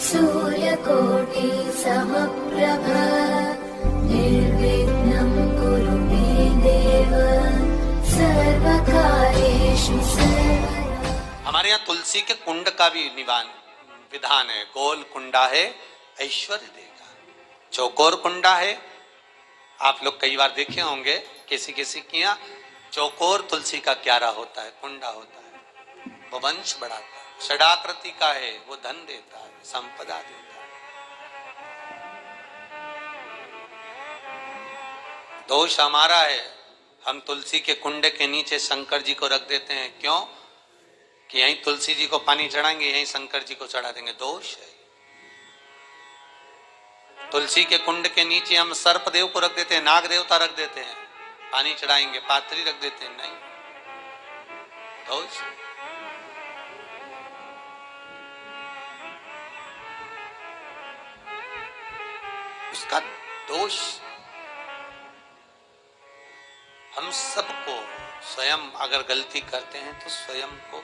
सूर्यकोटि समप्रभ निर्विघ्नं कुरु मे देव सर्वकार्येषु सर्वदा। हमारे यहाँ तुलसी के कुंड का भी विधान है। गोल कुंडा है ऐश्वर्य देगा, चौकोर कुंडा है। आप लोग कई बार देखे होंगे किसी किसी के यहाँ चौकोर तुलसी का क्यारा होता है, कुंडा होता है, वो वंश बढ़ाता है। षडाकृति का है, वो धन देता है, संपदा देता है। दोष हमारा है, हम तुलसी के कुंडे के नीचे शंकर जी को रख देते हैं। क्यों? कि यहीं तुलसी जी को पानी चढ़ाएंगे, यहीं शंकर जी को चढ़ा देंगे। दोष है। तुलसी के कुंड के नीचे हम सर्प देव को रख देते हैं, नाग देवता रख देते हैं, पानी चढ़ाएंगे, पात्री रख देते हैं। नहीं, दोष। उसका दोष हम सबको, स्वयं अगर गलती करते हैं तो स्वयं को।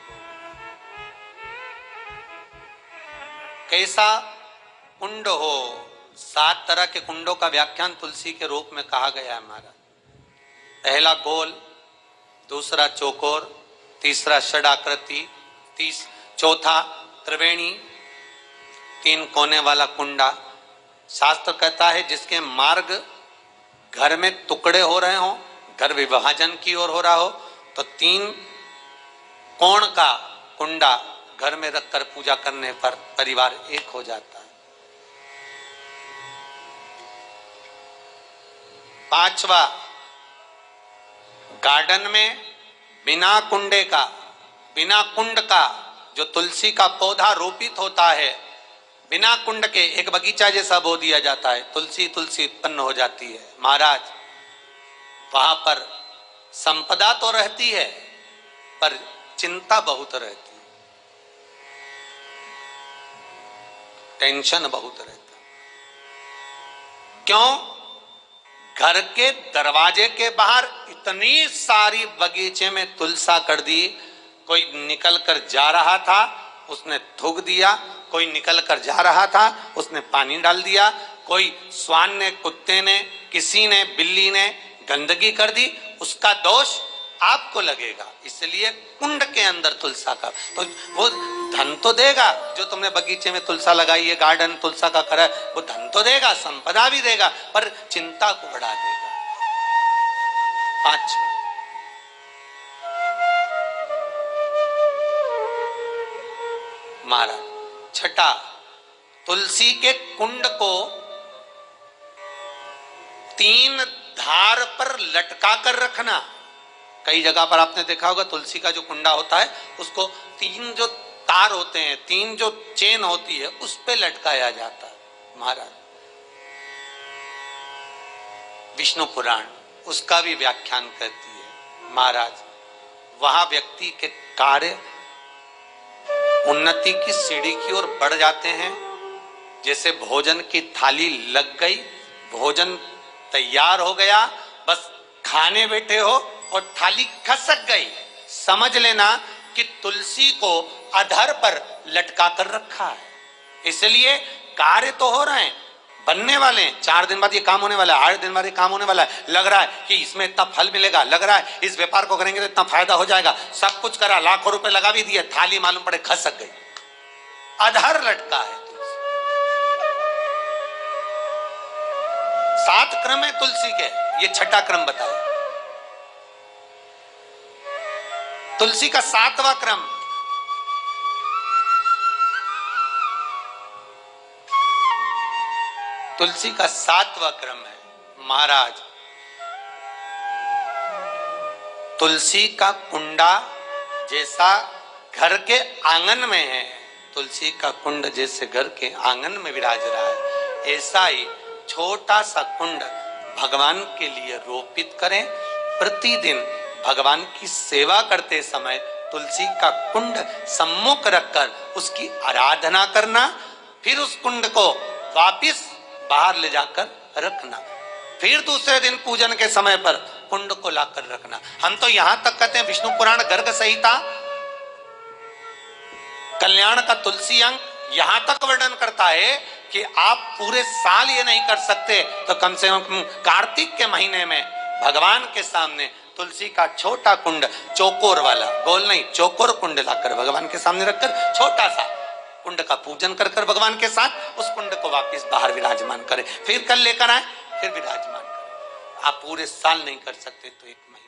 कैसा कुंड हो, 7 तरह के कुंडों का व्याख्यान तुलसी के रूप में कहा गया है हमारा। पहला गोल, दूसरा चौकोर, तीसरा षडाकृति, चौथा त्रिवेणी, 3 कोने वाला कुंडा। शास्त्र कहता है जिसके मार्ग घर में टुकड़े हो रहे हो, घर विभाजन की ओर हो रहा हो, तो 3 कोण का कुंडा घर में रखकर पूजा करने पर परिवार एक हो जाता है। 5वां, गार्डन में बिना कुंडे का, बिना कुंड का जो तुलसी का पौधा रोपित होता है, बिना कुंड के एक बगीचा जैसा बो दिया जाता है, तुलसी तुलसी उत्पन्न हो जाती है। महाराज, वहां पर संपदा तो रहती है पर चिंता बहुत रहती है, टेंशन बहुत रहता। क्यों? घर के दरवाजे के बाहर इतनी सारी बगीचे में तुलसा कर दी। कोई निकल कर जा रहा था, उसने थूक दिया। कोई निकल कर जा रहा था, उसने पानी डाल दिया। कोई श्वान ने, कुत्ते ने, किसी ने, बिल्ली ने गंदगी कर दी, उसका दोष आपको लगेगा। इसलिए कुंड के अंदर तुलसा का, तो वो धन तो देगा। जो तुमने बगीचे में तुलसा लगाई है, गार्डन तुलसा का करा है, वो धन तो देगा, संपदा भी देगा, पर चिंता को बढ़ा देगा। 5, महाराज। 6, तुलसी के कुंड को 3 धार पर लटका कर रखना। कई जगह पर आपने देखा होगा तुलसी का जो कुंडा होता है उसको 3 जो तार होते हैं, 3 जो चेन होती है, उस पे लटकाया जाता है। महाराज, विष्णु पुराण उसका भी व्याख्यान करती है। महाराज, वहां व्यक्ति के कार्य उन्नति की सीढ़ी की ओर बढ़ जाते हैं। जैसे भोजन की थाली लग गई, भोजन तैयार हो गया, बस खाने बैठे हो और थाली खसक गई, समझ लेना कि तुलसी को अधर पर लटका कर रखा है। इसलिए कार्य तो हो रहे हैं, बनने वाले हैं। 4 दिन बाद ये काम होने वाला है, 8 दिन बाद ये काम होने वाला है। लग रहा है कि इसमें इतना फल मिलेगा, लग रहा है इस व्यापार को करेंगे तो इतना फायदा हो जाएगा। सब कुछ करा, लाखों रुपए लगा भी दिए, थाली मालूम पड़े खसक गई, अधर लटका है। 7 क्रम है तुलसी के, ये 6ठा क्रम बताया। तुलसी का 7वां क्रम, तुलसी का 7वां क्रम है। महाराज, तुलसी का कुंडा जैसा घर के आंगन में है, तुलसी का कुंड जैसे घर के आंगन में विराज रहा है, ऐसा ही छोटा सा कुंड भगवान के लिए रोपित करें। प्रतिदिन भगवान की सेवा करते समय तुलसी का कुंड सम्मुख रखकर उसकी आराधना करना, फिर उस कुंड को वापिस बाहर ले जाकर रखना, फिर दूसरे दिन पूजन के समय पर कुंड को लाकर रखना। हम तो यहां तक कहते हैं विष्णु पुराण गर्ग संहिता कल्याण का तुलसी अंक यहां तक वर्णन करता है कि आप पूरे साल ये नहीं कर सकते तो कम से कम कार्तिक के महीने में भगवान के सामने तुलसी का छोटा कुंड, चौकोर वाला, गोल नहीं, चौकोर कुंड लाकर भगवान के सामने रखकर छोटा सा कुंड का पूजन कर कर भगवान के साथ उस कुंड को वापस बाहर विराजमान करें, फिर कल लेकर आए, फिर विराजमान करें। आप पूरे साल नहीं कर सकते तो एक महीने